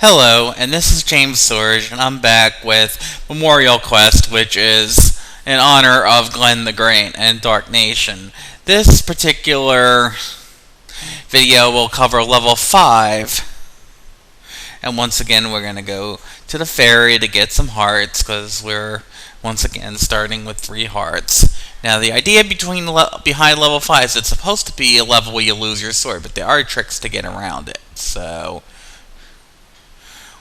Hello, and this is James Sorge, and I'm back with Memorial Quest, which is in honor of Glenn the Great and Dark Nation. This particular video will cover level 5, and once again we're going to go to the ferry to get some hearts, because we're once again starting with 3 hearts. Now the idea behind level 5 is it's supposed to be a level where you lose your sword, but there are tricks to get around it, so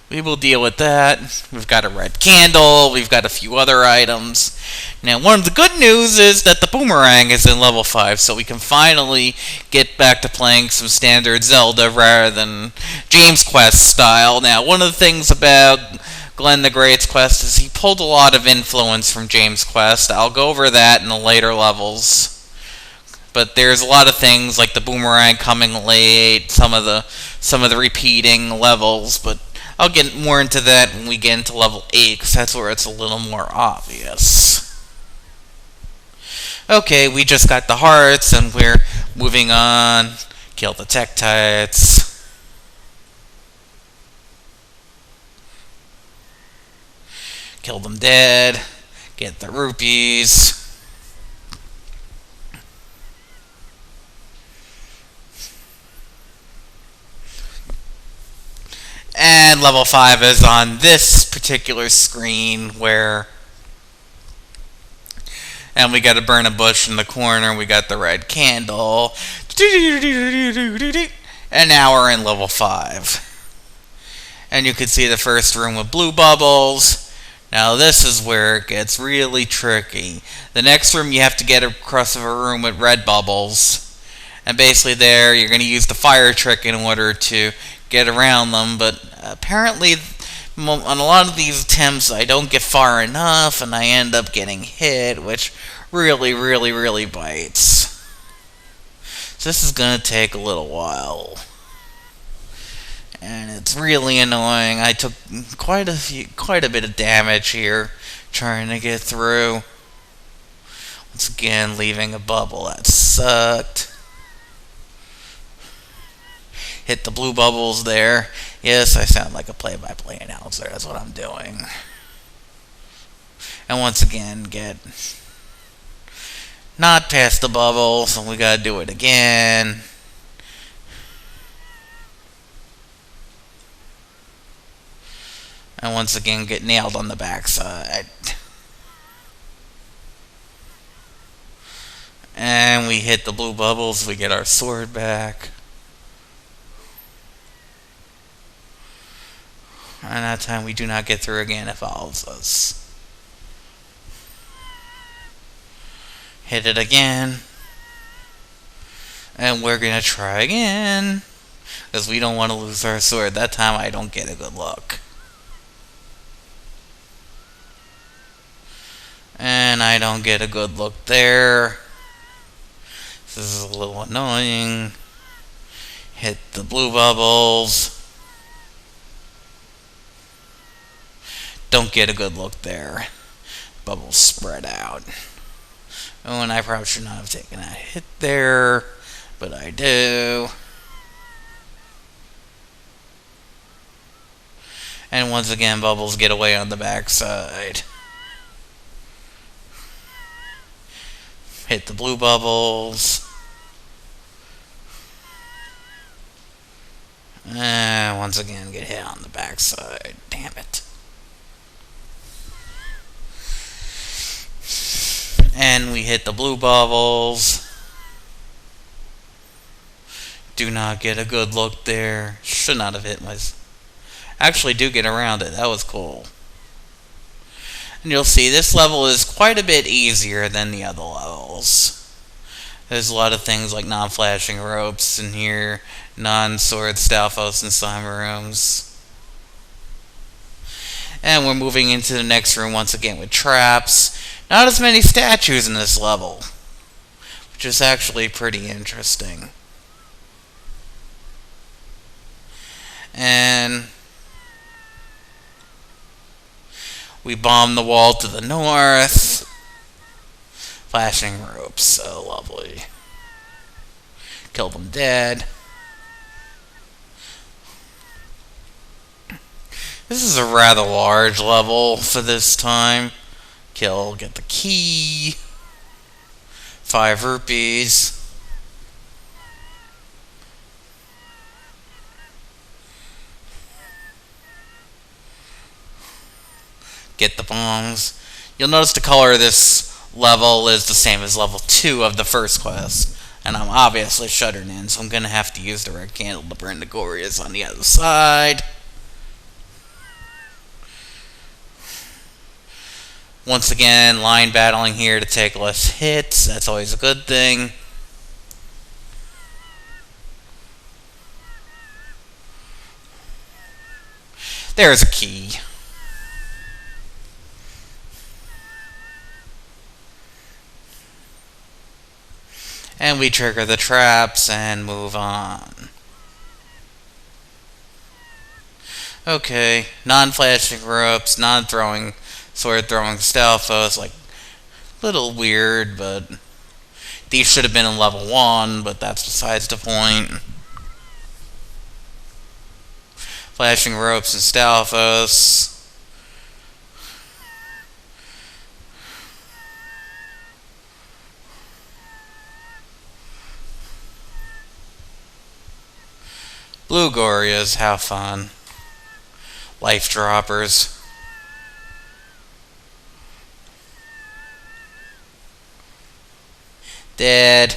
we will deal with that. We've got a red candle. We've got a few other items. Now, one of the good news is that the boomerang is in level 5, so we can finally get back to playing some standard Zelda rather than James Quest style. Now, one of the things about Glenn the Great's quest is he pulled a lot of influence from James Quest. I'll go over that in the later levels. But there's a lot of things like the boomerang coming late, some of the repeating levels, but I'll get more into that when we get into level 8, because that's where it's a little more obvious. Okay, we just got the hearts, and we're moving on. Kill the Tektites. Kill them dead. Get the rupees. And level 5 is on this particular screen and we gotta burn a bush in the corner. We got the red candle. And now we're in level 5. And you can see the first room with blue bubbles. Now this is where it gets really tricky. The next room you have to get across a room with red bubbles. And basically there you're going to use the fire trick in order to get around them, but apparently on a lot of these attempts I don't get far enough and I end up getting hit, which really bites. So this is going to take a little while. And it's really annoying. I took quite a bit of damage here trying to get through. Once again, leaving a bubble. That sucked. Hit the blue bubbles there. Yes, I sound like a play-by-play announcer. That's what I'm doing. And once again, get not past the bubble, so we gotta do it again. And once again, get nailed on the backside. And we hit the blue bubbles. We get our sword back. And that time we do not get through again. It follows us. Hit it again. And we're going to try again. Because we don't want to lose our sword. That time I don't get a good look. And I don't get a good look there. This is a little annoying. Hit the blue bubbles. Don't get a good look there. Bubbles spread out. Oh, and I probably should not have taken that hit there, but I do. And once again, bubbles get away on the backside. Hit the blue bubbles. And once again, get hit on the backside. Damn it. And we hit the blue bubbles. Do not get a good look there. Should not have hit my... Actually do get around it. That was cool. And you'll see this level is quite a bit easier than the other levels. There's a lot of things like non-flashing ropes in here. Non-sword Stalfos and slime rooms. And we're moving into the next room once again with traps. Not as many statues in this level, which is actually pretty interesting. And we bomb the wall to the north. Flashing ropes, so lovely. Kill them dead. This is a rather large level for this time. Kill, get the key. 5 rupees. Get the bombs. You'll notice the color of this level is the same as level 2 of the first quest. And I'm obviously shuttered in, so I'm going to have to use the red candle to burn the Gorias on the other side. Once again, line battling here to take less hits. That's always a good thing. There's a key. And we trigger the traps and move on. Okay, non-flashing ropes, non-throwing, sword-throwing Stalfos, like, little weird, but these should have been in level 1, but that's besides the point. Flashing ropes and Stalfos. Blue Gorias, have fun. Life droppers. Dead.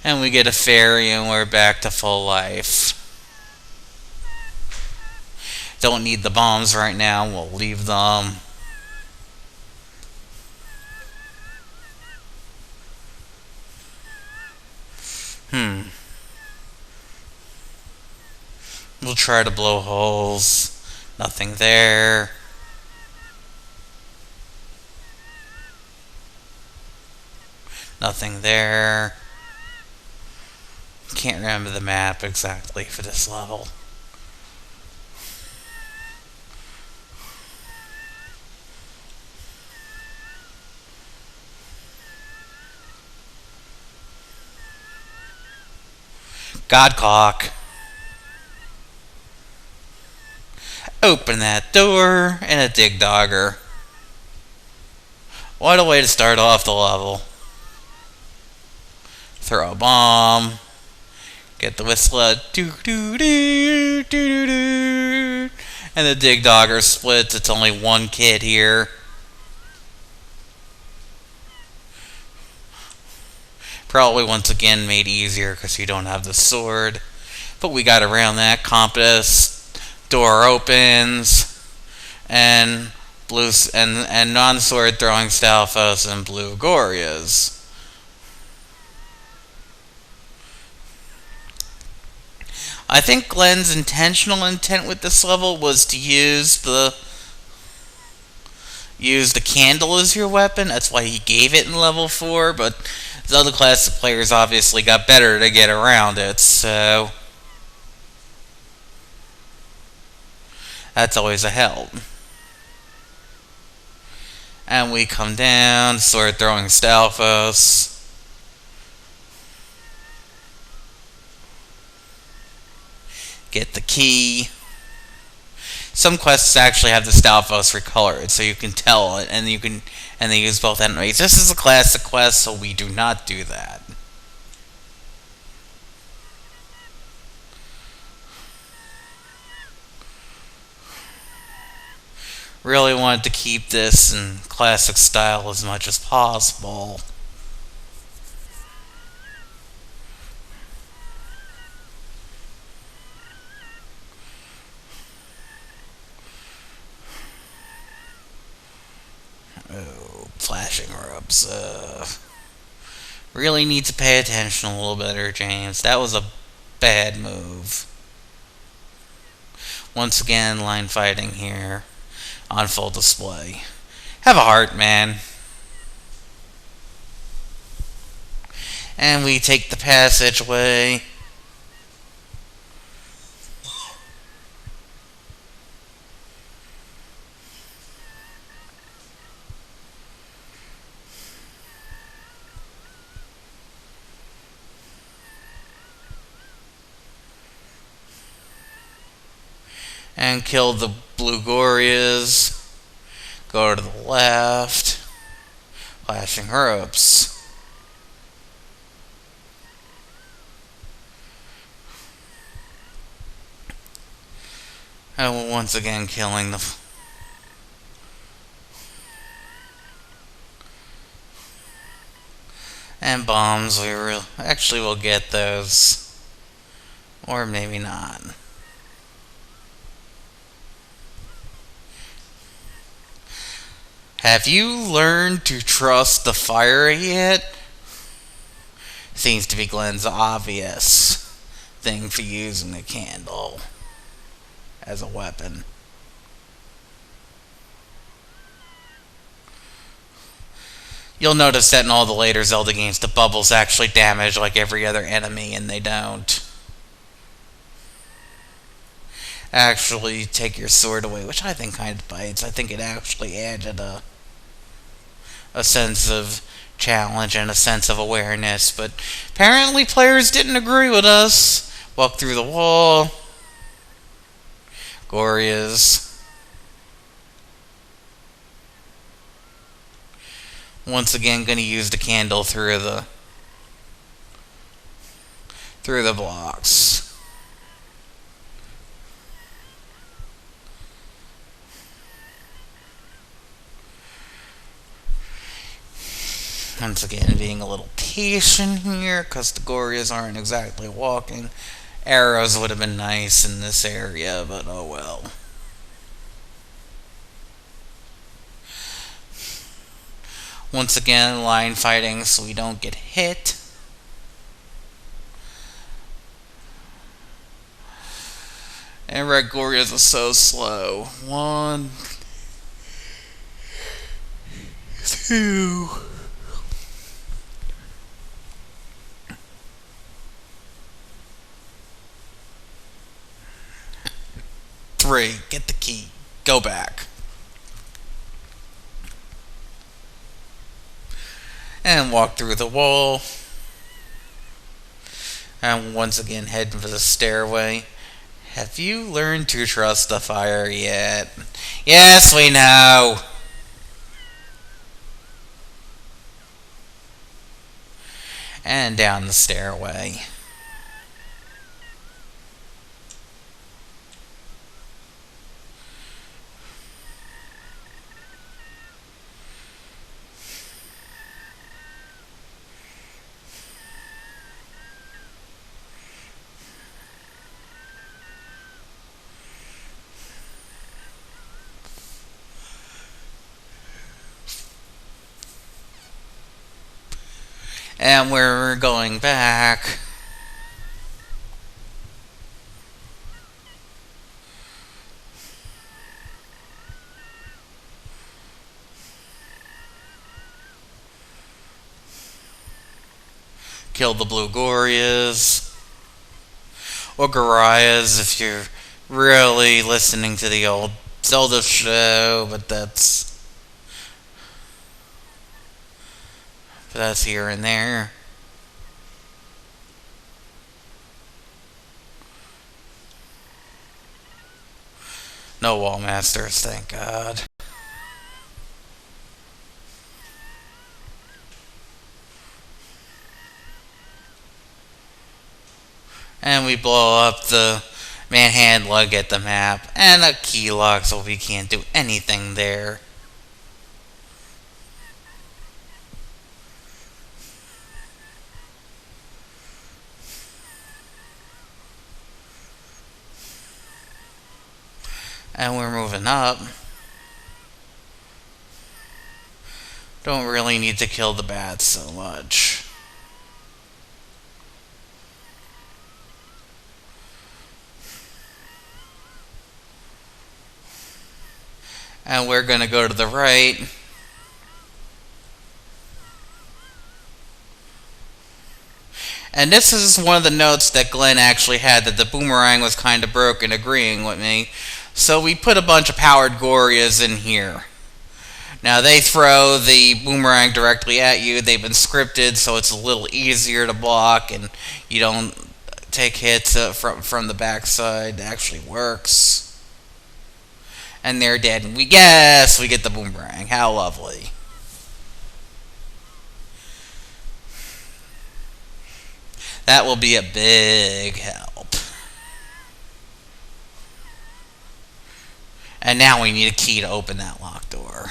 And we get a fairy and we're back to full life. Don't need the bombs right now, we'll leave them. We'll try to blow holes. Nothing there. Nothing there. Can't remember the map exactly for this level. Godcock. Open that door and a dig dogger. What a way to start off the level. Throw a bomb. Get the whistle out. Doo doo doo doo doo. And the dig dogger splits. It's only one kid here. Probably once again made easier because you don't have the sword. But we got around that. Compass. Door opens. And blue and non-sword throwing Stalfos and blue Gorias. I think Glenn's intentional intent with this level was to use the candle as your weapon. That's why he gave it in level 4, but the other classic players obviously got better to get around it, so that's always a help. And we come down, sword throwing Stalfos. Get the key. Some quests actually have the Stalfos recolored, so you can tell it, and they use both enemies. This is a classic quest, so we do not do that. Really wanted to keep this in classic style as much as possible. Oh, flashing ropes. Really need to pay attention a little better, James. That was a bad move. Once again, line fighting here on full display. Have a heart, man. And we take the passageway. and kill the blue Gorias. Go to the left. Flashing ropes. And once again killing the... And bombs, actually we'll get those. Or maybe not. Have you learned to trust the fire yet? Seems to be Glenn's obvious thing for using a candle as a weapon. You'll notice that in all the later Zelda games, the bubbles actually damage like every other enemy, and they don't actually take your sword away, which I think kind of bites. I think it actually added a sense of challenge and a sense of awareness, but apparently players didn't agree with us. Walk through the wall. Gorias. Once again, gonna use the candle through the blocks. Once again, being a little patient here, because the Gorias aren't exactly walking. Arrows would have been nice in this area, but oh well. Once again, line fighting so we don't get hit. And red Gorias are so slow. 1, 2... 3. Get the key. Go back. And walk through the wall. And once again head for the stairway. Have you learned to trust the fire yet? Yes, we know. And down the stairway. And we're going back. Kill the blue Gorias. Or Gorias if you're really listening to the old Zelda show, but that's here and there. No wall masters, thank God. And we blow up the manhand lug at the map, and a key lock, so we can't do anything there. And we're moving up. Don't really need to kill the bats so much. And we're going to go to the right. And this is one of the notes that Glenn actually had, that the boomerang was kind of broken, agreeing with me. So we put a bunch of powered Gorias in here. Now they throw the boomerang directly at you. They've been scripted so it's a little easier to block and you don't take hits from the backside. It actually works. And they're dead. And we guess we get the boomerang. How lovely. That will be a big help. And now we need a key to open that locked door.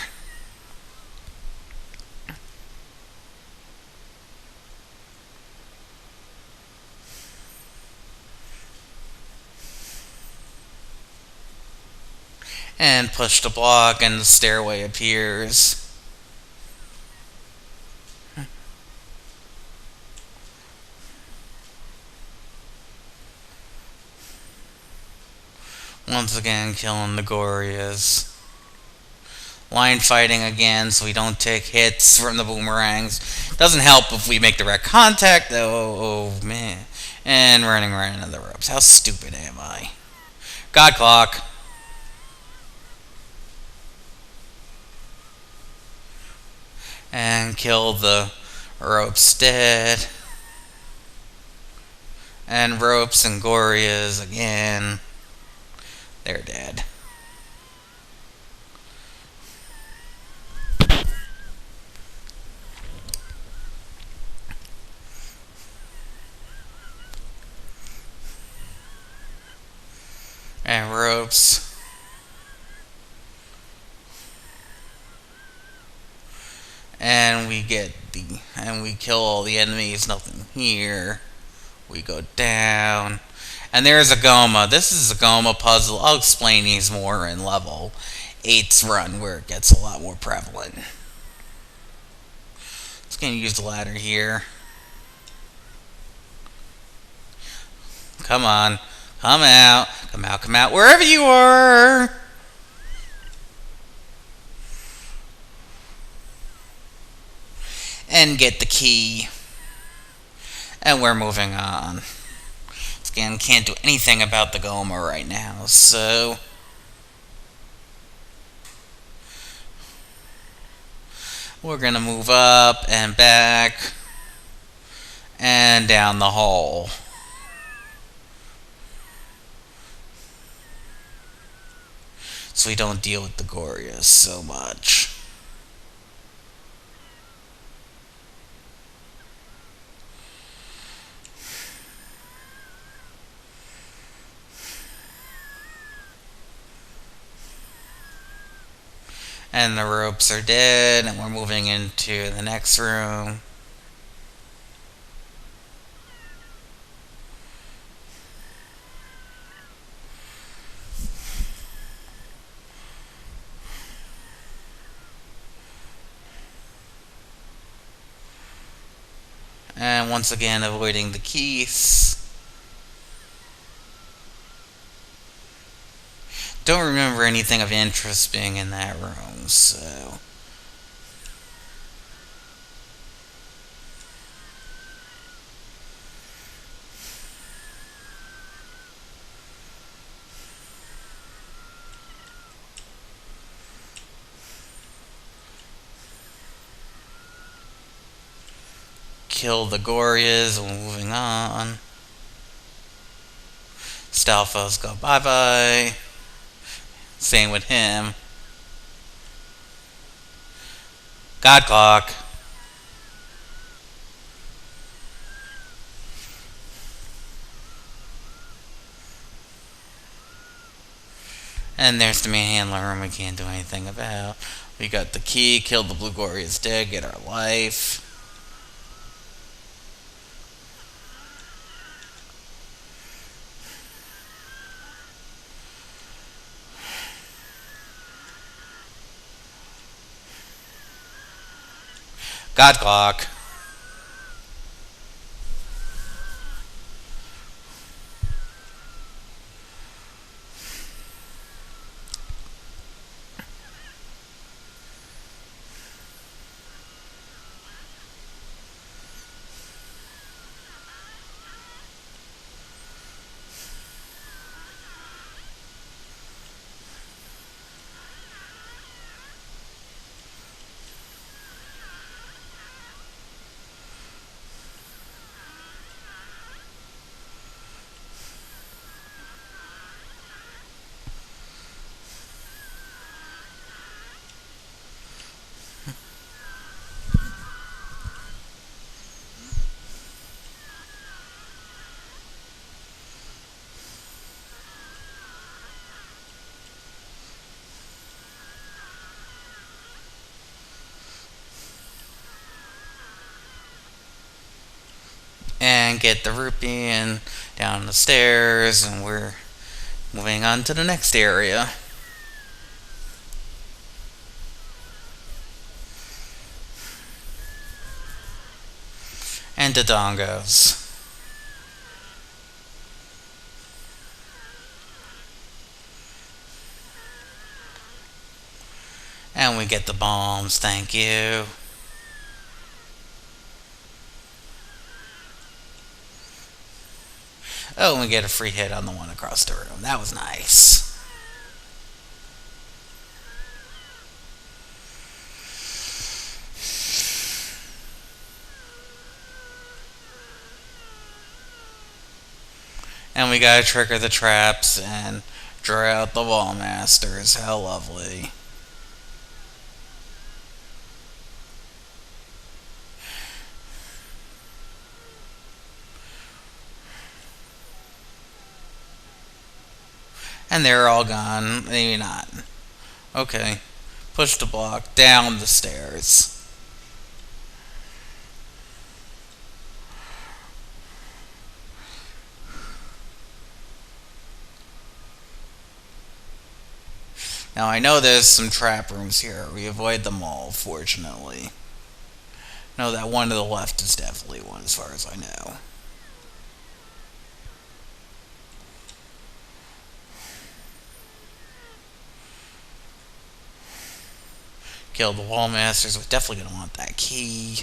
And push the block and the stairway appears. Once again, killing the Gorias. Line fighting again so we don't take hits from the boomerangs. Doesn't help if we make direct contact. Oh man. And running right into the ropes. How stupid am I? God clock. And kill the ropes dead. And ropes and Gorias again. They're dead. And ropes. And we kill all the enemies, nothing here. We go down. And there's a Goma. This is a Goma puzzle. I'll explain these more in level 8's run where it gets a lot more prevalent. Just gonna use the ladder here. Come on. Come out. Come out, come out. Wherever you are. And get the key. And we're moving on. Again, can't do anything about the Goma right now, so we're gonna move up and back and down the hole. So we don't deal with the Gorias so much. And the ropes are dead, and we're moving into the next room. And once again, avoiding the keys. Don't remember anything of interest being in that room, so kill the Gorias and moving on. Stalfos go bye-bye. Same with him. God clock. And there's the manhandler room we can't do anything about. We got the key, kill the blue Gorias dead, get our life. God clock. and get the rupee and down the stairs, and we're moving on to the next area. And the dongos. And we get the bombs, thank you. Oh, and we get a free hit on the one across the room. That was nice. And we gotta trigger the traps and draw out the wall masters. How lovely. And they're all gone. Maybe not. Okay. Push the block down the stairs. Now I know there's some trap rooms here. We avoid them all, fortunately. No, that one to the left is definitely one as far as I know. Kill the wall masters. We're definitely gonna want that key.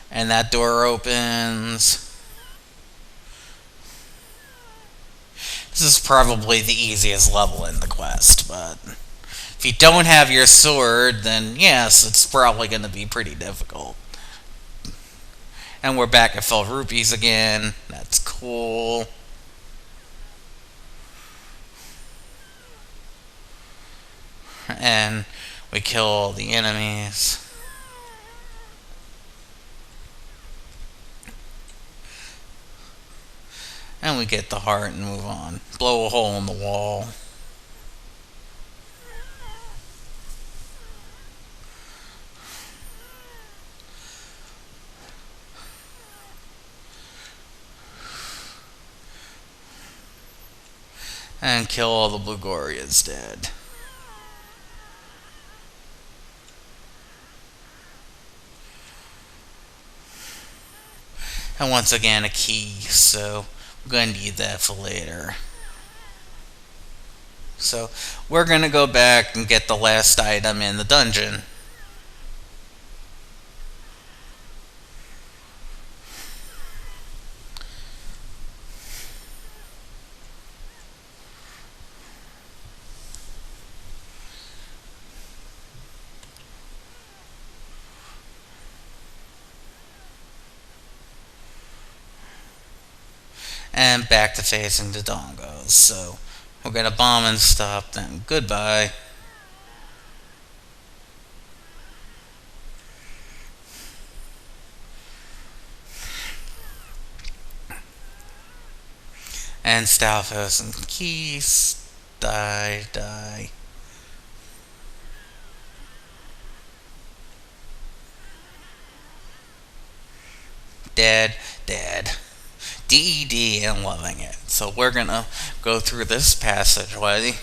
And that door opens. This is probably the easiest level in the quest, but if you don't have your sword, then yes, it's probably going to be pretty difficult. And we're back at full rupees again. That's cool. And we kill all the enemies. And we get the heart and move on. Blow a hole in the wall. And kill all the Blue Gorias dead. And once again a key, so I'm going to need that for later. So we're going to go back and get the last item in the dungeon. And back to facing the dongos. So we're gonna bomb and stop them. Goodbye. And Stalfos and Keys. Die. Dead. DED and loving it. So we're gonna go through this passageway.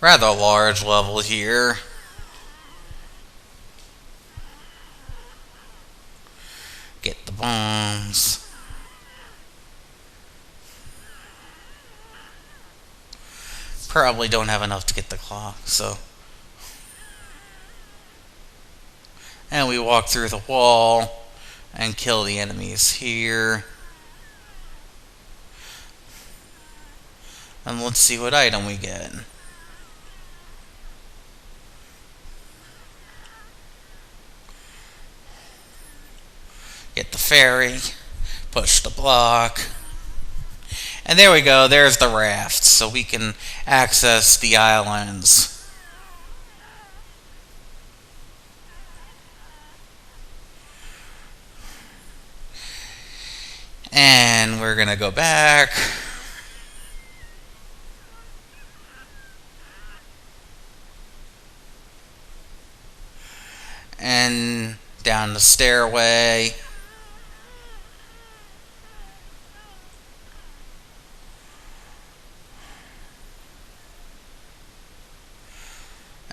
Rather large level here. Get the bombs. Probably don't have enough to get the clock, so. And we walk through the wall and kill the enemies here. And let's see what item we get. Get the ferry. Push the block. And there we go. There's the raft. So we can access the islands. And we're going to go back. down the stairway.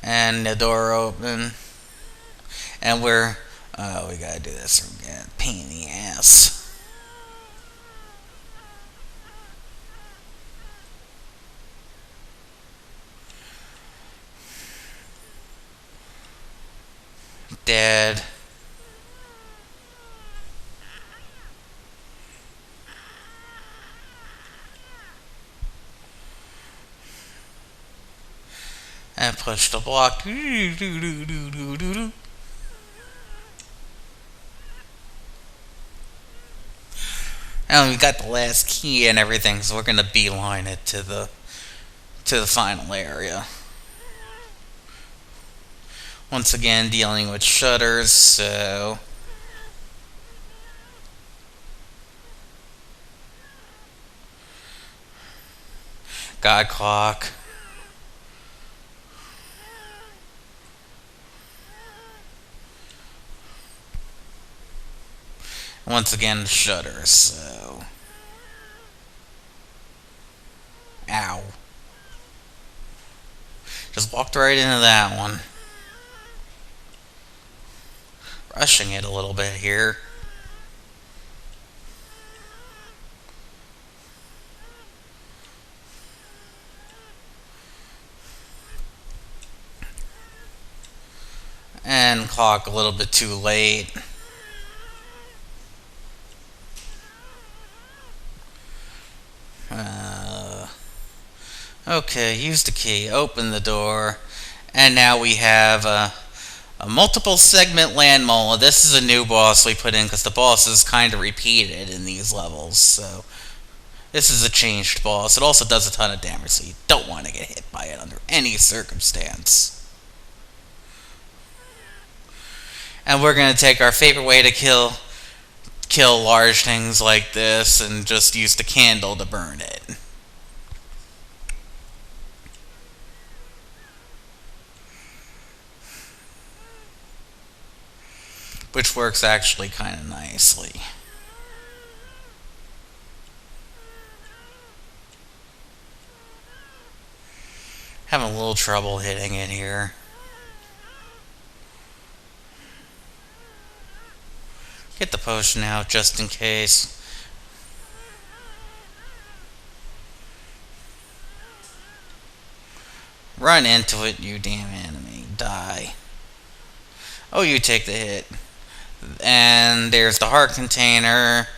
And the door open. And we're... Oh, we gotta do this again. Pain in the ass. Dead. And push the block. And we got the last key and everything, so we're gonna beeline it to the final area. Once again, dealing with shutters, so God clock. Once again, shutters, so... Ow. Just walked right into that one. Rushing it a little bit here. And clock a little bit too late. Okay, use the key, open the door, and now we have a multiple segment land mole. This is a new boss we put in because the boss is kind of repeated in these levels, so this is a changed boss. It also does a ton of damage, so you don't want to get hit by it under any circumstance. And we're going to take our favorite way to kill large things like this and just use the candle to burn it. Which works actually kind of nicely. Having a little trouble hitting it here. Get the potion out just in case. Run into it, you damn enemy. Die. Oh, you take the hit. And there's the heart container.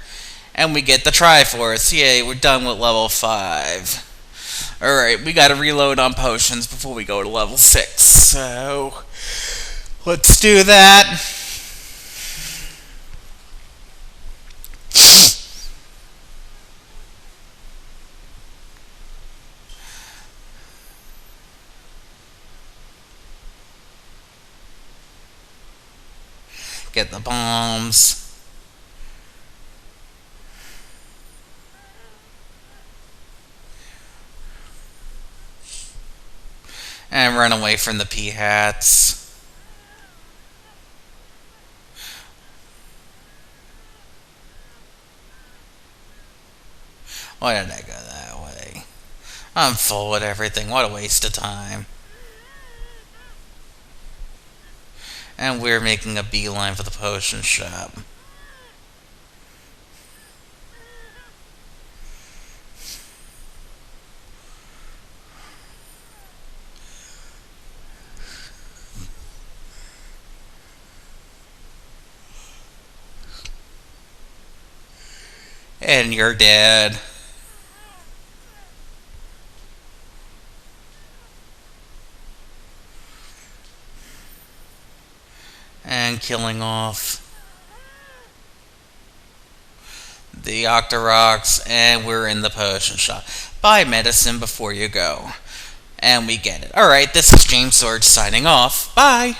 And we get the Triforce. Yay, we're done with level 5. Alright, we gotta reload on potions before we go to level 6. So, let's do that. Get the bombs. And run away from the P-hats. Why did I go that way? I'm full with everything. What a waste of time. And we're making a beeline for the potion shop. And you're dead. And killing off the Octoroks, and we're in the potion shop. Buy medicine before you go. And we get it. Alright, this is James Sorge signing off. Bye!